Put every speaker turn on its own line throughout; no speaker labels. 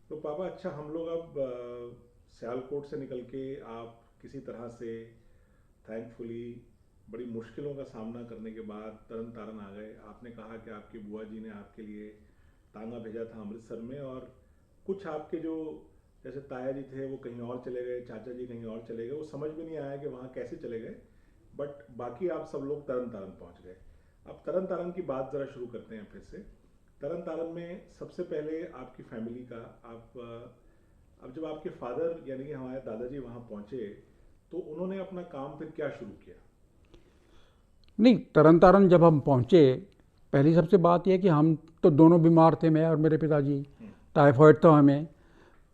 तो पापा अच्छा हम लोग अब सियालकोट से निकल के आप किसी तरह से थैंकफुली बड़ी मुश्किलों का सामना करने के बाद तरन तारन आ गए। आपने कहा कि आपकी बुआ जी ने आपके लिए तांगा भेजा था अमृतसर में, और कुछ आपके जो जैसे ताया जी थे वो कहीं और चले गए, चाचा जी कहीं और चले गए, वो समझ में नहीं आया कि वहाँ कैसे चले गए। बट बाकी आप सब लोग तरन तारन पहुँच गए। अब तरन तारन की बात ज़रा शुरू करते हैं फिर से। तरन तारन में सबसे पहले आपकी फैमिली का आप अब जब आपके फादर यानी कि हमारे दादाजी वहाँ पहुँचे तो उन्होंने अपना काम फिर क्या शुरू किया?
नहीं, तरन तारन जब हम पहुँचे, पहली सबसे बात यह कि हम तो दोनों बीमार थे, मैं और मेरे पिताजी। टाइफाइड था हमें।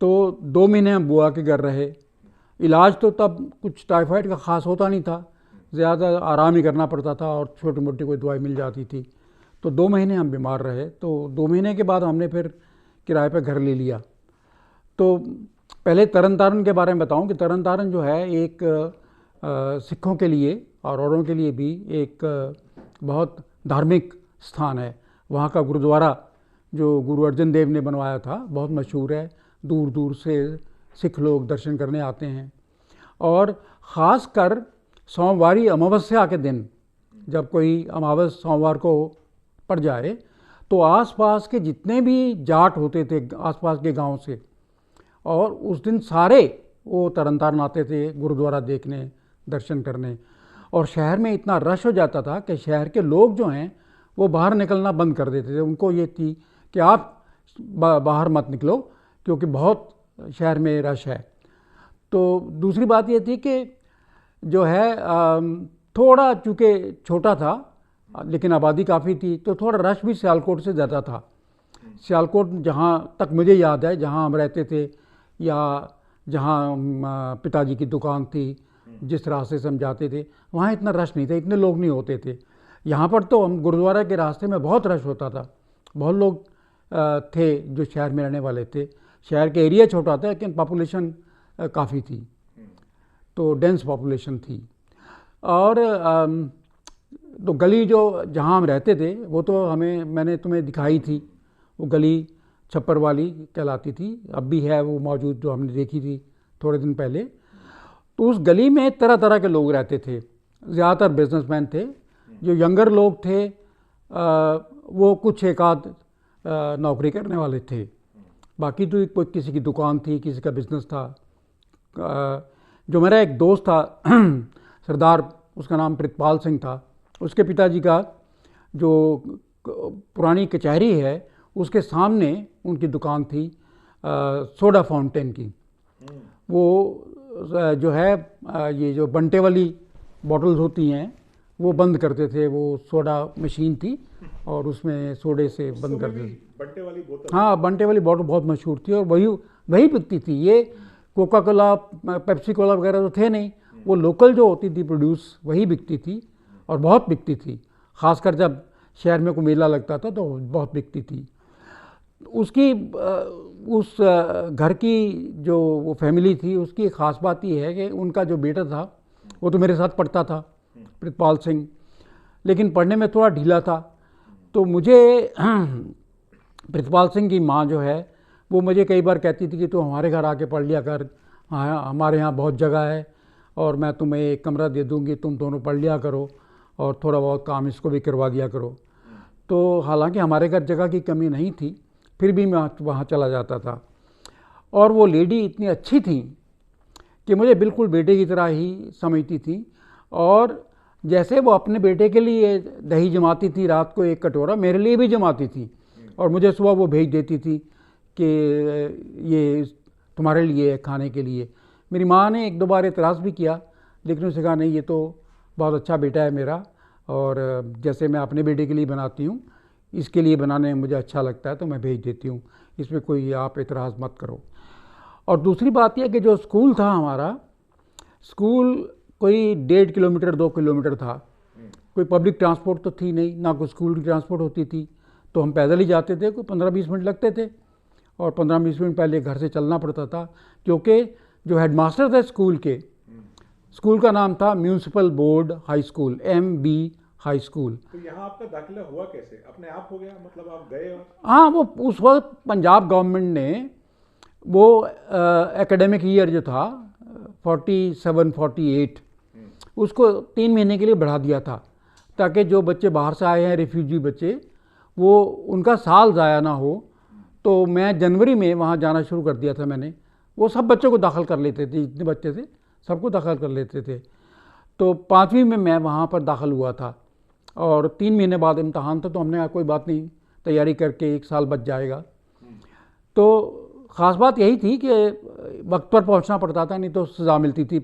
तो 2 महीने हम बुआ के घर रहे। इलाज तो तब कुछ टाइफाइड का ख़ास होता नहीं था, ज़्यादा आराम ही करना पड़ता था और छोटी मोटी कोई दवाई मिल जाती थी। तो 2 महीने हम बीमार रहे। तो 2 महीने के बाद हमने फिर किराए पे घर ले लिया। तो पहले तरन तारन के बारे में बताऊं कि तरन तारन जो है एक सिखों के लिए और औरों के लिए भी एक बहुत धार्मिक स्थान है। वहाँ का गुरुद्वारा जो गुरु अर्जन देव ने बनवाया था बहुत मशहूर है। दूर दूर से सिख लोग दर्शन करने आते हैं। और ख़ास कर सोमवारी अमावस्या के दिन, जब कोई अमावस सोमवार को पड़ जाए, तो आसपास के जितने भी जाट होते थे आसपास के गांव से, और उस दिन सारे वो तरन तारन आते थे गुरुद्वारा देखने, दर्शन करने। और शहर में इतना रश हो जाता था कि शहर के लोग जो हैं वो बाहर निकलना बंद कर देते थे। उनको ये थी कि आप बाहर मत निकलो क्योंकि बहुत शहर में रश है। तो दूसरी बात ये थी कि जो है थोड़ा चूँकि छोटा था लेकिन आबादी काफ़ी थी, तो थोड़ा रश भी सियालकोट से ज़्यादा था। सियालकोट जहाँ तक मुझे याद है, जहाँ हम रहते थे या जहाँ पिताजी की दुकान थी, जिस रास्ते से हम जाते थे, वहाँ इतना रश नहीं था, इतने लोग नहीं होते थे। यहाँ पर तो हम गुरुद्वारा के रास्ते में बहुत रश होता था। बहुत लोग थे जो शहर में रहने वाले थे। शहर के एरिया छोटा था लेकिन पॉपुलेशन काफ़ी थी, तो डेंस पॉपुलेशन थी। और तो गली जो जहाँ हम रहते थे वो तो हमें मैंने तुम्हें दिखाई थी। वो गली छप्पर वाली कहलाती थी, अब भी है वो मौजूद, जो हमने देखी थी थोड़े दिन पहले। तो उस गली में तरह तरह के लोग रहते थे। ज़्यादातर बिजनेसमैन थे। जो यंगर लोग थे वो कुछ एक आध नौकरी करने वाले थे। बाकी तो कोई किसी की दुकान थी, किसी का बिजनेस था। जो मेरा एक दोस्त था सरदार, उसका नाम प्रितपाल सिंह था, उसके पिताजी का जो पुरानी कचहरी है उसके सामने उनकी दुकान थी सोडा फाउंटेन की। वो जो है ये जो बंटे वाली बॉटल्स होती हैं वो बंद करते थे। वो सोडा मशीन थी और उसमें सोडे से
उस
बंद
समय
करते
भी
थे।
बंटे वाली बोतल?
हाँ, बंटे वाली बॉटल बहुत मशहूर थी और वही वही बिकती थी। ये कोका कोला, पेप्सी कोला वगैरह तो थे नहीं। वो लोकल जो होती थी प्रोड्यूस वही बिकती थी और बहुत बिकती थी। ख़ासकर जब शहर में कोई मेला लगता था तो बहुत बिकती थी। उसकी उस घर की जो वो फैमिली थी उसकी एक ख़ास बात ये है कि उनका जो बेटा था वो तो मेरे साथ पढ़ता था, प्रितपाल सिंह, लेकिन पढ़ने में थोड़ा ढीला था। तो मुझे प्रितपाल सिंह की माँ जो है वो मुझे कई बार कहती थी कि तू हमारे घर आके पढ़ लिया कर, हाँ हमारे यहाँ बहुत जगह है और मैं तुम्हें एक कमरा दे दूँगी, तुम दोनों पढ़ लिया करो और थोड़ा बहुत काम इसको भी करवा दिया करो। तो हालांकि हमारे घर जगह की कमी नहीं थी, फिर भी मैं वहाँ चला जाता था। और वो लेडी इतनी अच्छी थी कि मुझे बिल्कुल बेटे की तरह ही समझती थी। और जैसे वो अपने बेटे के लिए दही जमाती थी रात को एक कटोरा, मेरे लिए भी जमाती थी और मुझे सुबह वो भेज देती थी कि ये तुम्हारे लिए है खाने के लिए। मेरी माँ ने एक दो बार एतराज़ भी किया लेकिन उसने कहा नहीं, ये तो बहुत अच्छा बेटा है मेरा और जैसे मैं अपने बेटे के लिए बनाती हूँ इसके लिए बनाने में मुझे अच्छा लगता है तो मैं भेज देती हूँ, इसमें कोई आप एतराज़ मत करो। और दूसरी बात यह कि जो स्कूल था हमारा, स्कूल कोई 1.5 किलोमीटर 2 किलोमीटर था। कोई पब्लिक ट्रांसपोर्ट तो थी नहीं, ना कोई स्कूल की ट्रांसपोर्ट होती थी, तो हम पैदल ही जाते थे। कोई 15-20 मिनट लगते थे और 15-20 मिनट पहले घर से चलना पड़ता था क्योंकि जो हेडमास्टर थे स्कूल के, स्कूल का नाम था municipal board high school, MB high school.
तो यहाँ आपका दाखिला हुआ कैसे? अपने आप हो गया, मतलब आप गए? और
हाँ, वो उस वक्त पंजाब गवर्नमेंट ने वो एकेडमिक ईयर जो था 47-48 उसको 3 महीने के लिए बढ़ा दिया था, ताकि जो बच्चे बाहर से आए हैं रिफ्यूजी बच्चे, वो उनका साल ज़ाया ना हो। तो मैं जनवरी में वहाँ जाना शुरू कर दिया था मैंने। वो सब बच्चों को दाखिल कर लेते थे, जितने बच्चे थे सबको दाखिल कर लेते थे। तो 5वीं में मैं वहाँ पर दाखिल हुआ था और 3 महीने बाद इम्तहान था। तो हमने कहा कोई बात नहीं, तैयारी करके 1 साल बच जाएगा। तो ख़ास बात यही थी कि वक्त पर पहुँचना पड़ता था, नहीं तो सज़ा मिलती थी।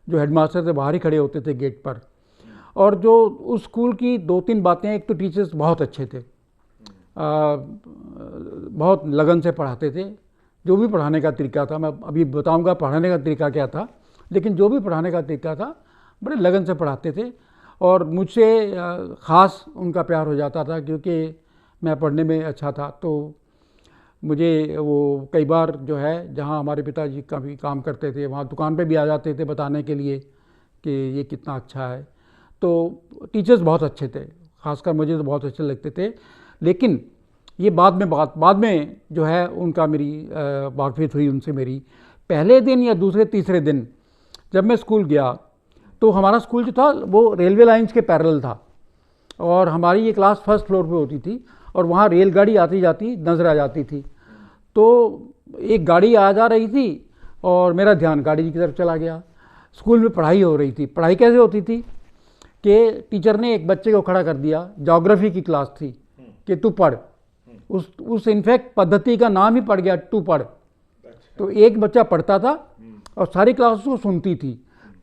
जो हेडमास्टर थे बाहर ही खड़े होते थे गेट पर। और जो उस स्कूल की 2-3 बातें, एक तो टीचर्स बहुत अच्छे थे, बहुत लगन से पढ़ाते थे। जो भी पढ़ाने का तरीका था, मैं अभी बताऊंगा पढ़ाने का तरीका क्या था, लेकिन जो भी पढ़ाने का तरीका था बड़े लगन से पढ़ाते थे। और मुझसे ख़ास उनका प्यार हो जाता था, क्योंकि मैं पढ़ने में अच्छा था। तो मुझे वो कई बार जो है, जहाँ हमारे पिताजी का भी काम करते थे, वहाँ दुकान पे भी आ जाते थे बताने के लिए कि ये कितना अच्छा है। तो टीचर्स बहुत अच्छे थे, ख़ासकर मुझे तो बहुत अच्छे लगते थे। लेकिन ये बाद में जो है उनका मेरी वाक़फ़ियत हुई उनसे मेरी। पहले दिन या दूसरे तीसरे दिन जब मैं स्कूल गया, तो हमारा स्कूल जो था वो रेलवे लाइंस के पैरेलल था, और हमारी ये क्लास फर्स्ट फ्लोर पे होती थी, और वहाँ रेलगाड़ी आती जाती नज़र आ जाती थी। तो एक गाड़ी आ जा रही थी और मेरा ध्यान गाड़ी की तरफ चला गया। स्कूल में पढ़ाई हो रही थी। पढ़ाई कैसे होती थी कि टीचर ने एक बच्चे को खड़ा कर दिया, ज्योग्राफी की क्लास थी, कि तू पढ़। उस इनफैक्ट पद्धति का नाम ही पड़ गया, तू पढ़। तो एक बच्चा पढ़ता था और सारी क्लास उसको सुनती थी।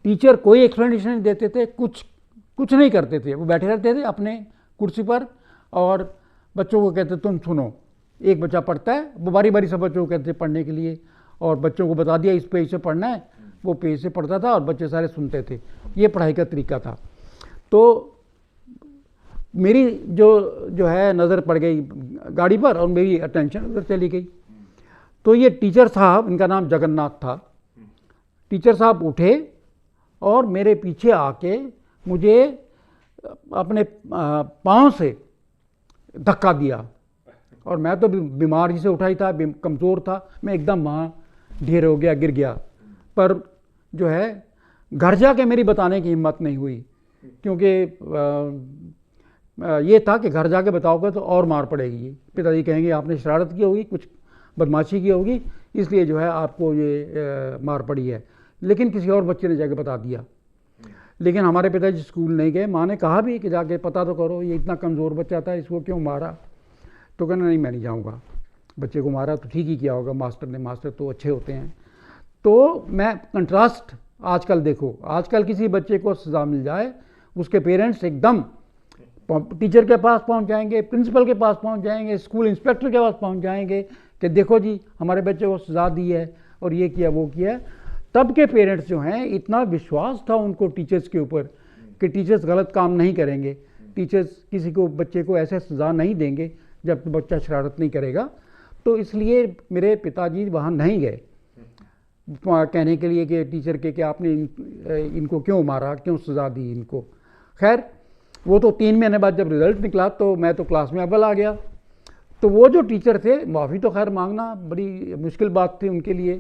टीचर कोई एक्सप्लेनेशन नहीं देते थे, कुछ नहीं करते थे। वो बैठे रहते थे अपने कुर्सी पर और बच्चों को कहते तुम सुनो। एक बच्चा पढ़ता है, वो बारी बारी सब बच्चों को कहते पढ़ने के लिए, और बच्चों को बता दिया इस पेज से पढ़ना है। वो पेज से पढ़ता था और बच्चे सारे सुनते थे। ये पढ़ाई का तरीका था। तो मेरी जो है नज़र पड़ गई गाड़ी पर, और मेरी अटेंशन उधर चली गई। तो ये टीचर साहब, इनका नाम जगन्नाथ था, टीचर साहब उठे और मेरे पीछे आके मुझे अपने पाँव से धक्का दिया। और मैं तो बीमार ही से उठा ही था, कमज़ोर था, मैं एकदम वहाँ ढेर हो गया, गिर गया। पर जो है घर जाके मेरी बताने की हिम्मत नहीं हुई, क्योंकि ये था कि घर जाके बताओगे तो और मार पड़ेगी। पिताजी कहेंगे आपने शरारत की होगी, कुछ बदमाशी की होगी, इसलिए जो है आपको ये मार पड़ी है। लेकिन किसी और बच्चे ने जाके बता दिया। लेकिन हमारे पिताजी स्कूल नहीं गए। माँ ने कहा भी कि जाके पता तो करो, ये इतना कमज़ोर बच्चा था, इसको क्यों मारा। तो कहना नहीं, मैं नहीं जाऊँगा। बच्चे को मारा तो ठीक ही किया होगा मास्टर ने, मास्टर तो अच्छे होते हैं। तो मैं कंट्रास्ट आजकल देखो, आजकल किसी बच्चे को सज़ा मिल जाए, उसके पेरेंट्स एकदम टीचर के पास पहुंच जाएंगे, प्रिंसिपल के पास पहुंच जाएंगे, स्कूल इंस्पेक्टर के पास पहुंच जाएंगे कि देखो जी हमारे बच्चे को सज़ा दी है और ये किया वो किया। तब के पेरेंट्स जो हैं, इतना विश्वास था उनको टीचर्स के ऊपर कि टीचर्स गलत काम नहीं करेंगे, टीचर्स किसी को बच्चे को ऐसे सज़ा नहीं देंगे जब बच्चा शरारत नहीं करेगा। तो इसलिए मेरे पिताजी वहाँ नहीं गए कहने के लिए कि टीचर के कि आपने इनको क्यों मारा, क्यों सज़ा दी इनको। खैर वो तो 3 महीने बाद जब रिज़ल्ट निकला तो मैं तो क्लास में अव्वल आ गया। तो वो जो टीचर थे, माफ़ी तो खैर मांगना बड़ी मुश्किल बात थी उनके लिए,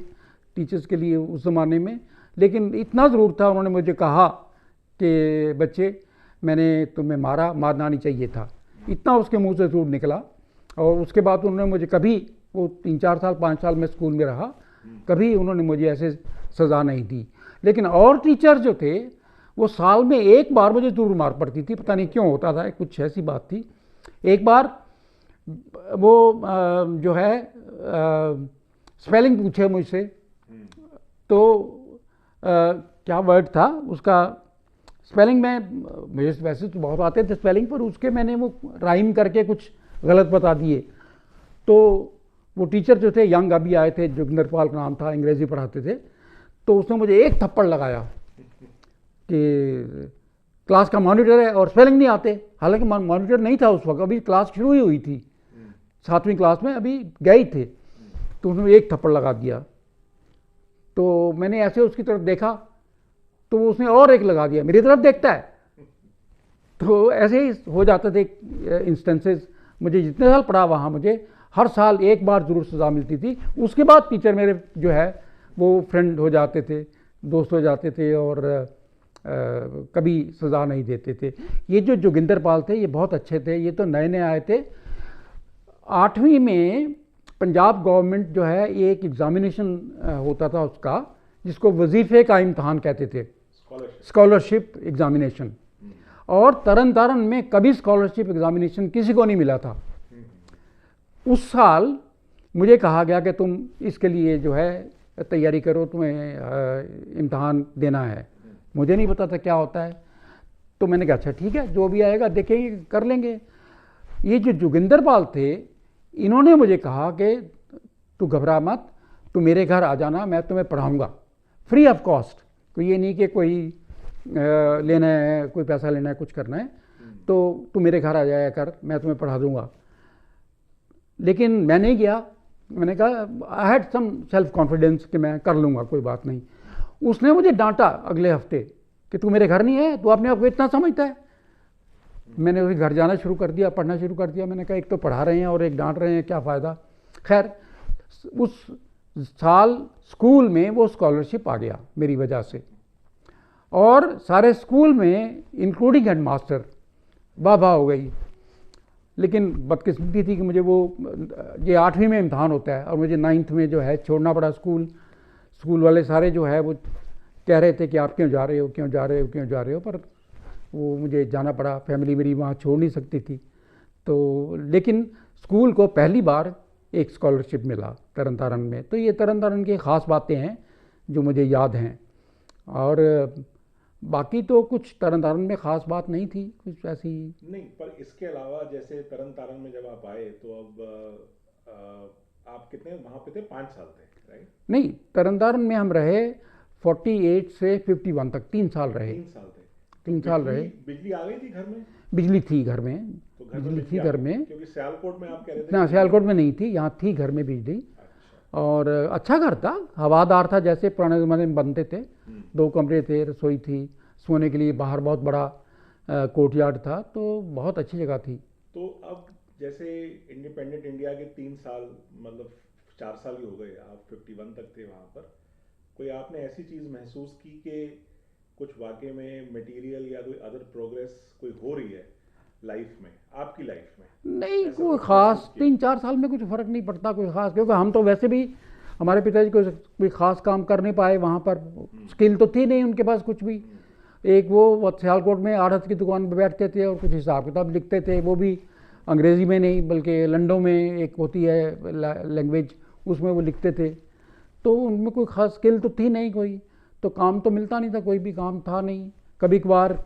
टीचर्स के लिए उस ज़माने में, लेकिन इतना ज़रूर था, उन्होंने मुझे कहा कि बच्चे मैंने तुम्हें मारा, मारना नहीं चाहिए था। इतना उसके मुंह से ज़रूर निकला। और उसके बाद उन्होंने मुझे कभी, वो 3-4 साल 5 साल में स्कूल में रहा, कभी उन्होंने मुझे ऐसे सज़ा नहीं दी। लेकिन और टीचर जो थे वो साल में 1 बार मुझे ज़रूर मार पड़ती थी, पता नहीं क्यों होता था, कुछ ऐसी बात थी। एक बार वो जो है स्पेलिंग पूछे मुझसे, तो क्या वर्ड था उसका, स्पेलिंग में मुझे वैसे तो बहुत आते थे स्पेलिंग, पर उसके मैंने वो राइम करके कुछ गलत बता दिए। तो वो टीचर जो थे, यंग अभी आए थे, जोगिंदर पाल का नाम था, अंग्रेज़ी पढ़ाते थे। तो उसने मुझे एक थप्पड़ लगाया कि क्लास का मॉनिटर है और स्पेलिंग नहीं आते। हालांकि मॉनिटर नहीं था उस वक्त, अभी क्लास शुरू ही हुई थी, 7वीं क्लास में अभी गए थे। तो उसने एक थप्पड़ लगा दिया। तो मैंने ऐसे उसकी तरफ देखा तो उसने और एक लगा दिया, मेरी तरफ देखता है। तो ऐसे ही हो जाते थे इंस्टेंसेस। मुझे जितने साल पढ़ा वहाँ मुझे हर साल एक बार जरूर सज़ा मिलती थी। उसके बाद टीचर मेरे जो है वो फ्रेंड हो जाते थे, दोस्त हो जाते थे और कभी सज़ा नहीं देते थे। ये जो जोगिंदर पाल थे ये बहुत अच्छे थे, ये तो नए नए आए थे। 8वीं में पंजाब गवर्नमेंट जो है एक एग्ज़ामिनेशन होता था उसका, जिसको वजीफ़े का इम्तहान कहते थे, स्कॉलरशिप एग्ज़ामिनेशन। और तरन तारण में कभी स्कॉलरशिप एग्ज़ामिनेशन किसी को नहीं मिला था। उस साल मुझे कहा गया कि तुम इसके लिए जो है तैयारी करो, तुम्हें इम्तहान देना है। मुझे नहीं पता था क्या होता है, तो मैंने कहा अच्छा ठीक है, जो भी आएगा देखेंगे, कर लेंगे। ये जो जोगिंदर पाल थे, इन्होंने मुझे कहा कि तू घबरा मत, तू मेरे घर आ जाना, मैं तुम्हें पढ़ाऊँगा फ्री ऑफ कॉस्ट। तो ये नहीं कि कोई लेना है, कोई पैसा लेना है, कुछ करना है, तो तू मेरे घर आ जाया कर, मैं तुम्हें पढ़ा दूँगा। लेकिन मैं नहीं गया। मैंने कहा I had some self confidence कि मैं कर लूँगा, कोई बात नहीं। उसने मुझे डांटा अगले हफ्ते कि तू मेरे घर नहीं है, तू अपने आप को इतना समझता है। मैंने उसे घर जाना शुरू कर दिया, पढ़ना शुरू कर दिया। मैंने कहा एक तो पढ़ा रहे हैं और एक डांट रहे हैं, क्या फ़ायदा। खैर उस साल स्कूल में वो स्कॉलरशिप आ गया मेरी वजह से, और सारे स्कूल में इंक्लूडिंग हेड मास्टर वाह वाह हो गई। लेकिन बदकिस्मती थी कि मुझे वो, ये 8वीं में इम्तहान होता है और मुझे 9th में जो है छोड़ना पड़ा स्कूल। स्कूल वाले सारे जो है वो कह रहे थे कि आप क्यों जा रहे हो, क्यों जा रहे हो, क्यों जा रहे हो, पर वो मुझे जाना पड़ा। फैमिली मेरी वहाँ छोड़ नहीं सकती थी। तो लेकिन स्कूल को पहली बार एक स्कॉलरशिप मिला तरन तारण में। तो ये तरन तारण की ख़ास बातें हैं जो मुझे याद हैं। और बाकी तो कुछ तरन तारण में ख़ास बात नहीं थी कुछ ऐसी।
नहीं, पर इसके अलावा जैसे तरन तारण में जब आप आए तो अब आप कितने वहाँ पे थे? 5 साल थे, राइट?
नहीं, तरन तारण में हम रहे 48 से 51 तक, 3 साल रहे।
3 साल थे।
3 साल रहे।
बिजली आ गई थी घर में?
बिजली थी घर में,
तो घर में
बिजली थी घर में।
क्योंकि सियालकोट में आप कह रहे थे?
ना, सियालकोट में नहीं थी, यहाँ थी घर में बिजली। और अच्छा घर था, हवादार था, जैसे पुराने ज़माने में बनते थे। 2 कमरे थे, रसोई थी, सोने के लिए बाहर बहुत बड़ा कोर्टयार्ड था, तो बहुत अच्छी जगह थी।
तो अब जैसे इंडिपेंडेंट इंडिया के 3 साल, मतलब 4 साल ही हो गए, आप 51 तक थे वहाँ पर। कोई आपने ऐसी चीज़ महसूस की कि कुछ वाकई में मटेरियल या कोई अदर प्रोग्रेस कोई हो रही है लाइफ में, आपकी लाइफ में?
नहीं, कोई ख़ास 3-4 साल में कुछ फ़र्क नहीं पड़ता कोई ख़ास, क्योंकि हम तो वैसे भी, हमारे पिताजी कोई ख़ास काम कर नहीं पाए वहाँ पर। स्किल तो थी नहीं उनके पास कुछ भी। एक वो सियालकोट में आढ़त की दुकान पर बैठते थे और कुछ हिसाब किताब लिखते थे, वो भी अंग्रेज़ी में नहीं बल्कि लंडो में एक होती है लैंग्वेज, उसमें वो लिखते थे। तो उनमें कोई ख़ास स्किल तो थी नहीं कोई, तो काम तो मिलता नहीं था, कोई भी काम था नहीं। कभी कभार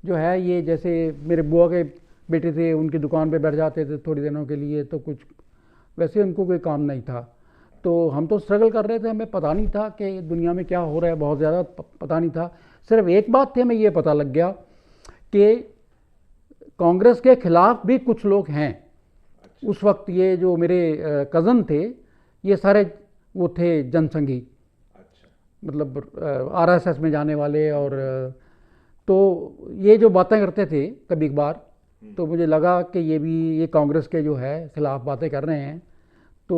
जो है ये जैसे मेरे बुआ के बेटे थे, उनकी दुकान पे बैठ जाते थे थोड़ी दिनों के लिए, तो कुछ वैसे उनको कोई काम नहीं था। तो हम तो स्ट्रगल कर रहे थे, हमें पता नहीं था कि दुनिया में क्या हो रहा है, बहुत ज़्यादा पता नहीं था। सिर्फ एक बात थी, हमें ये पता लग गया कि कांग्रेस के खिलाफ भी कुछ लोग हैं। उस वक्त ये जो मेरे कज़न थे, ये सारे वो थे जनसंघी, मतलब आरएसएस में जाने वाले। और तो ये जो बातें करते थे कभी कभार, तो मुझे लगा कि ये कांग्रेस के जो है खिलाफ बातें कर रहे हैं। तो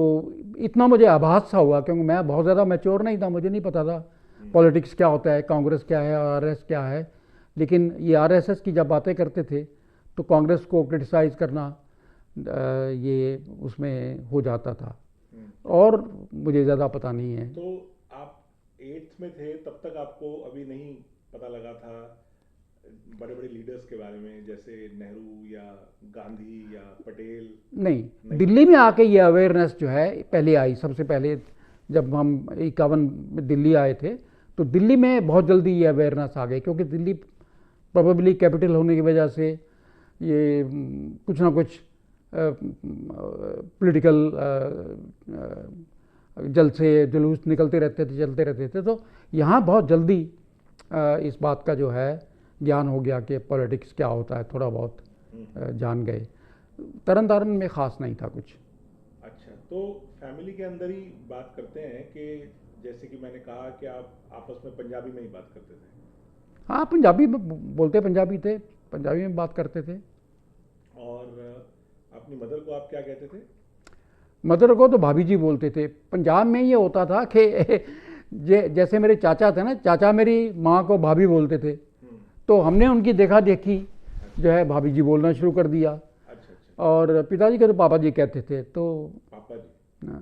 इतना मुझे आभास सा हुआ, क्योंकि मैं बहुत ज़्यादा मैच्योर नहीं था, मुझे नहीं पता था पॉलिटिक्स क्या होता है, कांग्रेस क्या है, आरएसएस क्या है। लेकिन ये आरएसएस की जब बातें करते थे तो कांग्रेस को क्रिटिसाइज़ करना ये उसमें हो जाता था, और मुझे ज़्यादा पता नहीं है।
तो आप 8th में थे, तब तक आपको अभी नहीं पता लगा था बड़े बड़े लीडर्स के बारे में, जैसे नेहरू या गांधी या पटेल?
नहीं, दिल्ली में आके ये अवेयरनेस जो है पहले आई। सबसे पहले जब हम 51 में दिल्ली आए थे, तो दिल्ली में बहुत जल्दी ये अवेयरनेस आ गई, क्योंकि दिल्ली प्रोबेबली कैपिटल होने की वजह से ये कुछ ना कुछ पॉलिटिकल जलसे जुलूस निकलते रहते थे, चलते रहते थे। तो यहाँ बहुत जल्दी इस बात का जो है ज्ञान हो गया कि पॉलिटिक्स क्या होता है, थोड़ा बहुत जान गए। तरन तारण में ख़ास नहीं था कुछ।
अच्छा, तो फैमिली के अंदर ही बात करते हैं कि जैसे कि मैंने कहा कि आप आपस में पंजाबी में ही बात करते थे?
हाँ, पंजाबी बोलते पंजाबी थे, पंजाबी में बात करते थे।
और अपनी मदर को आप क्या कहते थे?
मदर को तो भाभी जी बोलते थे। पंजाब में ये होता था कि जैसे मेरे चाचा थे ना, चाचा मेरी माँ को भाभी बोलते थे, तो हमने उनकी देखा देखी जो है भाभी जी बोलना शुरू कर दिया।
अच्छा अच्छा।
और पिताजी को तो पापा जी कहते थे। तो
पापा जी।
हाँ।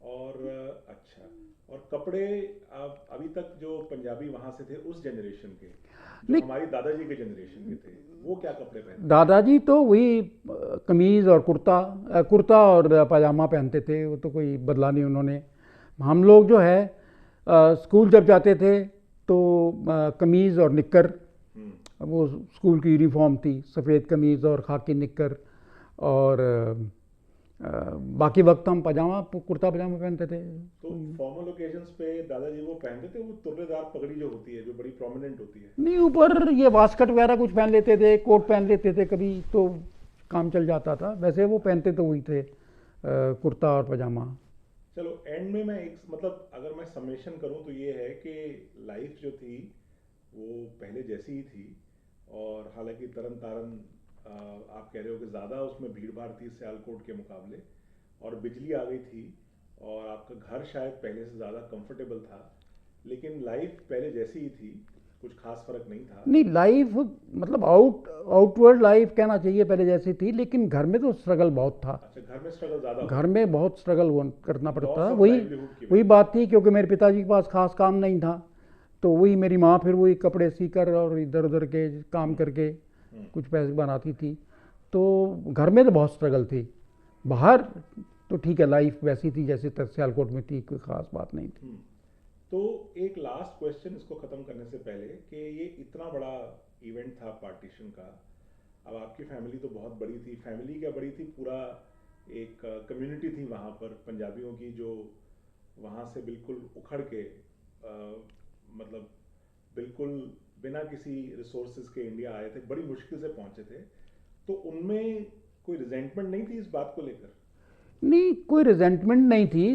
और अच्छा, और कपड़े आप अभी तक जो पंजाबी वहाँ से थे उस जनरेशन के, जो
नहीं,
हमारी दादाजी के जनरेशन के थे, वो क्या कपड़े पहनते
दादाजी तो वही कमीज़ और कुर्ता, कुर्ता और पाजामा पहनते थे, वो तो कोई बदला नहीं उन्होंने। हम लोग जो है स्कूल जब जाते थे तो कमीज़ और निक्कर,
थे?
वो स्कूल की यूनिफॉर्म थी, सफ़ेद कमीज़ और खाकी निक्कर। और बाकी वक्त हम पजामा, कुर्ता पजामा पहनते थे।
तो फॉर्मल ओकेजन्स पे दादाजी वो पहनते थे वो तुर्रेदार पगड़ी जो होती है, जो बड़ी प्रोमिनेंट होती है?
नहीं, ऊपर ये वास्कट वगैरह कुछ पहन लेते थे, कोट पहन लेते थे कभी, तो काम चल जाता था। वैसे वो पहनते तो वही थे, कुर्ता और पजामा।
चलो एंड में मैं एक मतलब अगर मैं समेशन करूं तो ये है कि लाइफ जो थी वो पहले जैसी ही थी, और हालांकि तरन तारन आप कह रहे हो कि ज़्यादा उसमें भीड़ भाड़ थी सियालकोट के मुकाबले, और बिजली आ गई थी, और आपका घर शायद पहले से ज़्यादा कंफर्टेबल था, लेकिन लाइफ पहले जैसी ही थी, कुछ खास फर्क नहीं था।
नहीं, लाइफ मतलब आउटवर्ड लाइफ कहना चाहिए पहले जैसी थी, लेकिन घर में तो स्ट्रगल बहुत था।
अच्छा, घर में स्ट्रगल ज़्यादा
घर में बहुत स्ट्रगल करना पड़ता था।
लॉस ऑफ
वही
लाइवलीहुड की
वही
वजह
बात थी, क्योंकि मेरे पिताजी के पास खास काम नहीं था, तो वही मेरी माँ फिर वही कपड़े सीकर और इधर उधर के काम करके कुछ पैसे बनाती थी। तो घर में तो बहुत स्ट्रगल थी। बाहर तो ठीक है, लाइफ वैसी थी जैसे सियालकोट में थी, कोई ख़ास बात नहीं थी।
तो एक लास्ट क्वेश्चन इसको ख़त्म करने से पहले कि ये इतना बड़ा इवेंट था पार्टीशन का, अब आपकी फैमिली तो बहुत बड़ी थी, फैमिली क्या बड़ी थी, पूरा एक कम्युनिटी थी वहाँ पर पंजाबियों की, जो वहाँ से बिल्कुल उखड़ के मतलब बिल्कुल बिना किसी रिसोर्सेज के इंडिया आए थे, बड़ी मुश्किल से पहुँचे थे, तो उनमें कोई रिजेंटमेंट नहीं थी इस बात को लेकर?
नहीं, कोई रिजेंटमेंट नहीं थी।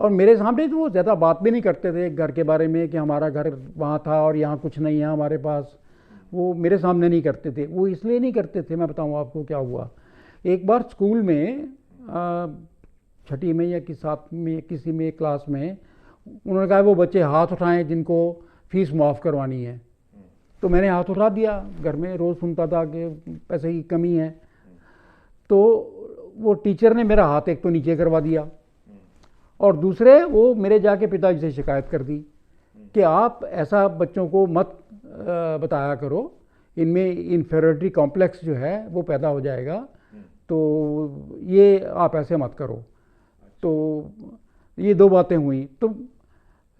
और मेरे सामने तो वो ज़्यादा बात भी नहीं करते थे घर के बारे में कि हमारा घर वहाँ था और यहाँ कुछ नहीं है हमारे पास। वो मेरे सामने नहीं करते थे। वो इसलिए नहीं करते थे, मैं बताऊँ आपको क्या हुआ। एक बार स्कूल में छठी में या सातवीं में किसी में क्लास में उन्होंने कहा वो बच्चे हाथ उठाएं जिनको फ़ीस माफ़ करवानी है। तो मैंने हाथ उठा दिया। घर में रोज़ सुनता था कि पैसे की कमी है। तो वो टीचर ने मेरा हाथ एक तो नीचे करवा दिया, और दूसरे वो मेरे जाके पिताजी से शिकायत कर दी कि आप ऐसा बच्चों को मत बताया करो, इनमें इन्फेरियोरिटी कॉम्प्लेक्स जो है वो पैदा हो जाएगा, तो ये आप ऐसे मत करो। तो ये दो बातें हुई। तो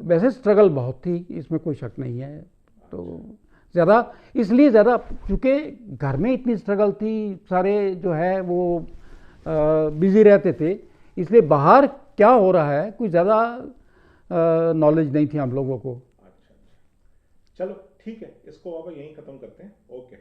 वैसे स्ट्रगल बहुत थी, इसमें कोई शक नहीं है। तो ज़्यादा इसलिए ज़्यादा क्योंकि घर में इतनी स्ट्रगल थी, सारे जो है वो बिज़ी रहते थे, इसलिए बाहर क्या हो रहा है कोई ज़्यादा नॉलेज नहीं थी हम लोगों को।
अच्छा अच्छा, चलो ठीक है, इसको अब यहीं ख़त्म करते हैं। ओके।